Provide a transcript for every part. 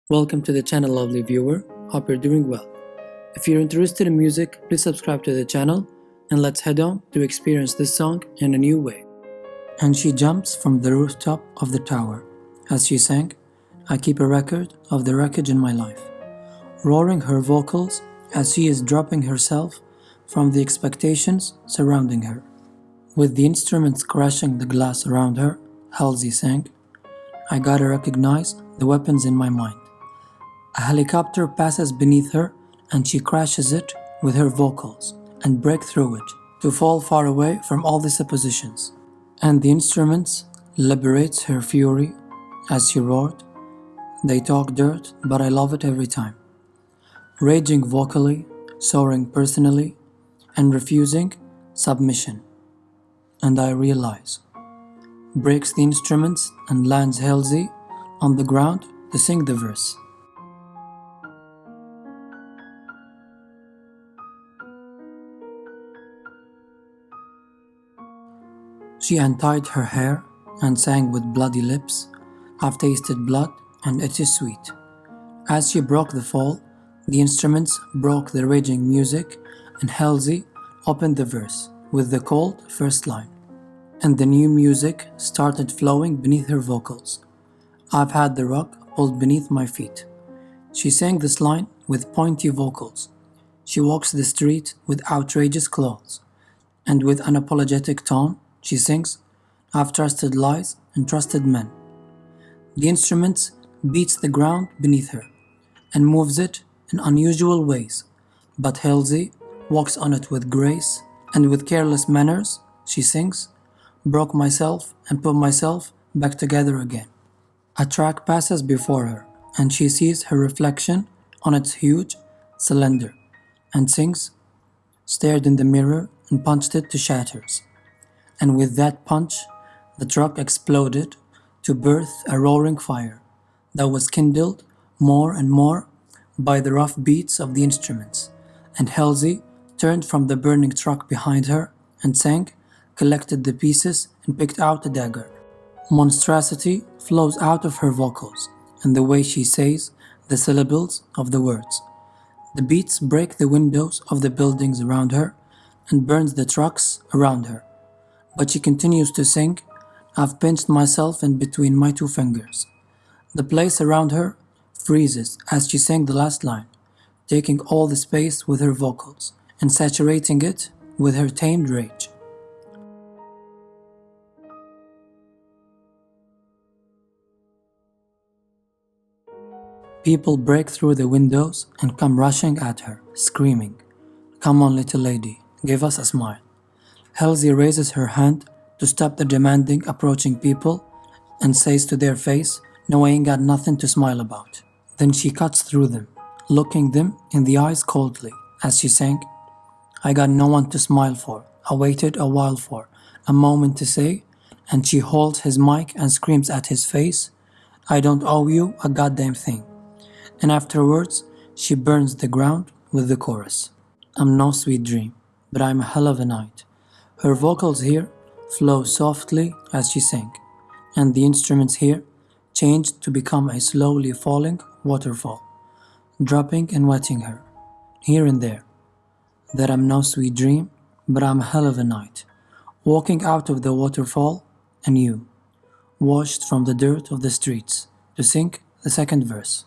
Welcome to the channel, lovely viewer. Hope you're doing well. If you're interested in music, please subscribe to the channel and let's head on to experience this song in a new way. And she jumps from the rooftop of the tower. As she sang, I keep a record of the wreckage in my life, roaring her vocals as she is dropping herself from the expectations surrounding her. With the instruments crashing the glass around her, Halsey sang, I gotta recognize the weapons in my mind. A helicopter passes beneath her and she crashes it with her vocals and break through it to fall far away from all the suppositions. And the instruments liberates her fury as she roared, they talk dirt, but I love it every time. Raging vocally, soaring personally, and refusing submission. And I realize. Breaks the instruments and lands Halsey on the ground to sing the verse. She untied her hair and sang with bloody lips, I've tasted blood and it is sweet. As she broke the fall, the instruments broke the raging music and Halsey opened the verse with the cold first line. And the new music started flowing beneath her vocals. I've had the rug pulled beneath my feet. She sang this line with pointy vocals. She walks the street with outrageous clothes. And with unapologetic tone, she sings, I've trusted lies and trusted men. The instruments beats the ground beneath her and moves it in unusual ways. But Halsey walks on it with grace and with careless manners, she sings, broke myself and put myself back together again. A track passes before her and she sees her reflection on its huge cylinder and sings, stared in the mirror and punched it to shatters. And with that punch, the truck exploded to birth a roaring fire that was kindled more and more by the rough beats of the instruments. And Halsey turned from the burning truck behind her and sang, collected the pieces and picked out a dagger. Monstrosity flows out of her vocals and the way she says the syllables of the words. The beats break the windows of the buildings around her and burns the trucks around her. But she continues to sing, I've pinched myself in between my two fingers. The place around her freezes as she sang the last line, taking all the space with her vocals and saturating it with her tamed rage. People break through the windows and come rushing at her, screaming, Come on, little lady, give us a smile. Halsey raises her hand to stop the demanding, approaching people and says to their face, No, I ain't got nothing to smile about. Then she cuts through them, looking them in the eyes coldly as she sang, I got no one to smile for, I waited a while for a moment to say, and she holds his mic and screams at his face, I don't owe you a goddamn thing. And afterwards, she burns the ground with the chorus. I'm no sweet dream, but I'm a hell of a night. Her vocals here flow softly as she sang, and the instruments here changed to become a slowly falling waterfall, dropping and wetting her, here and there. That I'm no sweet dream, but I'm a hell of a night. Walking out of the waterfall, anew, washed from the dirt of the streets, to sing the second verse.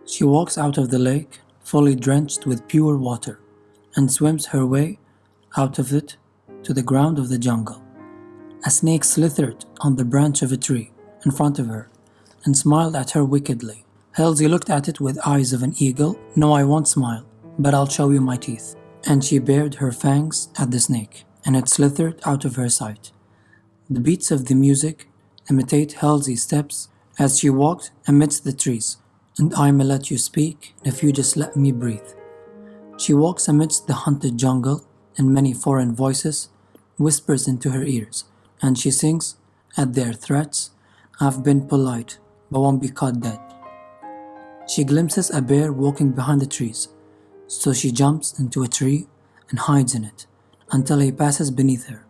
She walks out of the lake, fully drenched with pure water, and swims her way out of it to the ground of the jungle. A snake slithered on the branch of a tree in front of her and smiled at her wickedly. Halsey looked at it with eyes of an eagle. No, I won't smile, but I'll show you my teeth. And she bared her fangs at the snake, and it slithered out of her sight. The beats of the music imitate Halsey's steps as she walked amidst the trees. And I may let you speak if you just let me breathe. She walks amidst the hunted jungle, and many foreign voices whispers into her ears, and she sings at their threats, I've been polite, but won't be caught dead. She glimpses a bear walking behind the trees, so she jumps into a tree and hides in it until he passes beneath her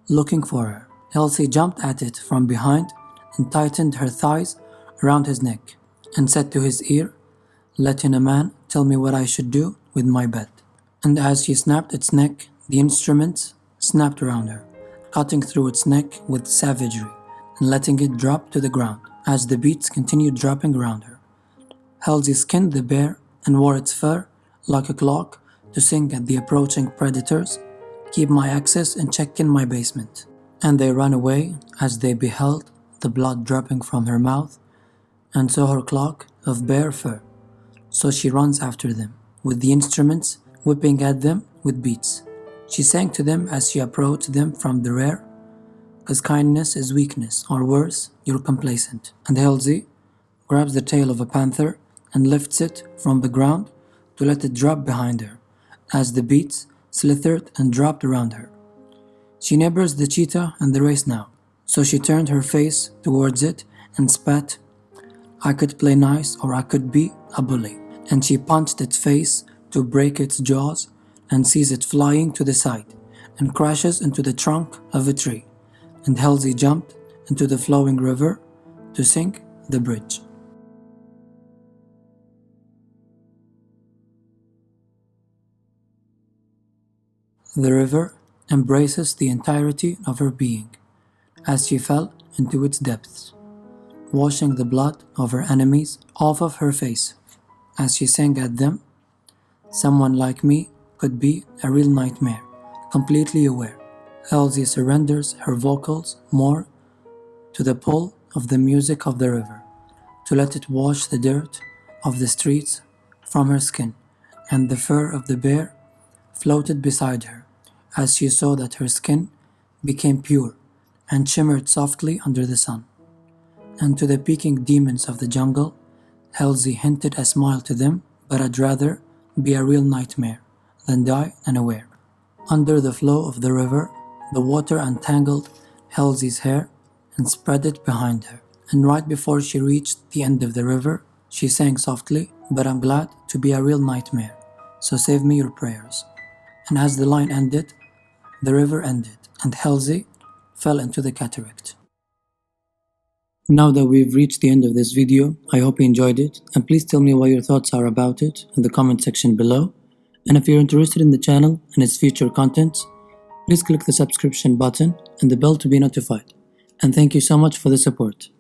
looking for her. Halsey jumped at it from behind and tightened her thighs around his neck and said to his ear, "Letting a man tell me what I should do with my bed." And as she snapped its neck, the instruments snapped around her, cutting through its neck with savagery and letting it drop to the ground as the beats continued dropping around her. Halsey skinned the bear and wore its fur like a clock to sing at the approaching predators, "Keep my access and check in my basement." And they ran away as they beheld the blood dropping from her mouth and saw her cloak of bear fur. So she runs after them, with the instruments whipping at them with beats. She sang to them as she approached them from the rear, "'Cause kindness is weakness, or worse, you're complacent." And Halsey grabs the tail of a panther and lifts it from the ground to let it drop behind her, as the beats slithered and dropped around her. She neighbors the cheetah in the race now, so she turned her face towards it and spat, "I could play nice or I could be a bully." And she punched its face to break its jaws and sees it flying to the side and crashes into the trunk of a tree. And Halsey jumped into the flowing river to sink the bridge. The river embraces the entirety of her being as she fell into its depths, washing the blood of her enemies off of her face as she sang at them, "Someone like me could be a real nightmare, completely aware." Halsey surrenders her vocals more to the pull of the music of the river, to let it wash the dirt of the streets from her skin, and the fur of the bear floated beside her as she saw that her skin became pure and shimmered softly under the sun. And to the peeking demons of the jungle, Halsey hinted a smile to them, but I'd rather be a real nightmare than die unaware. Under the flow of the river, the water untangled Halsey's hair and spread it behind her. And right before she reached the end of the river, she sang softly, "But I'm glad to be a real nightmare, so save me your prayers." And as the line ended, the river ended, and Halsey fell into the cataract. Now that we've reached the end of this video, I hope you enjoyed it, and please tell me what your thoughts are about it in the comment section below. And if you're interested in the channel and its future contents, please click the subscription button and the bell to be notified. And thank you so much for the support.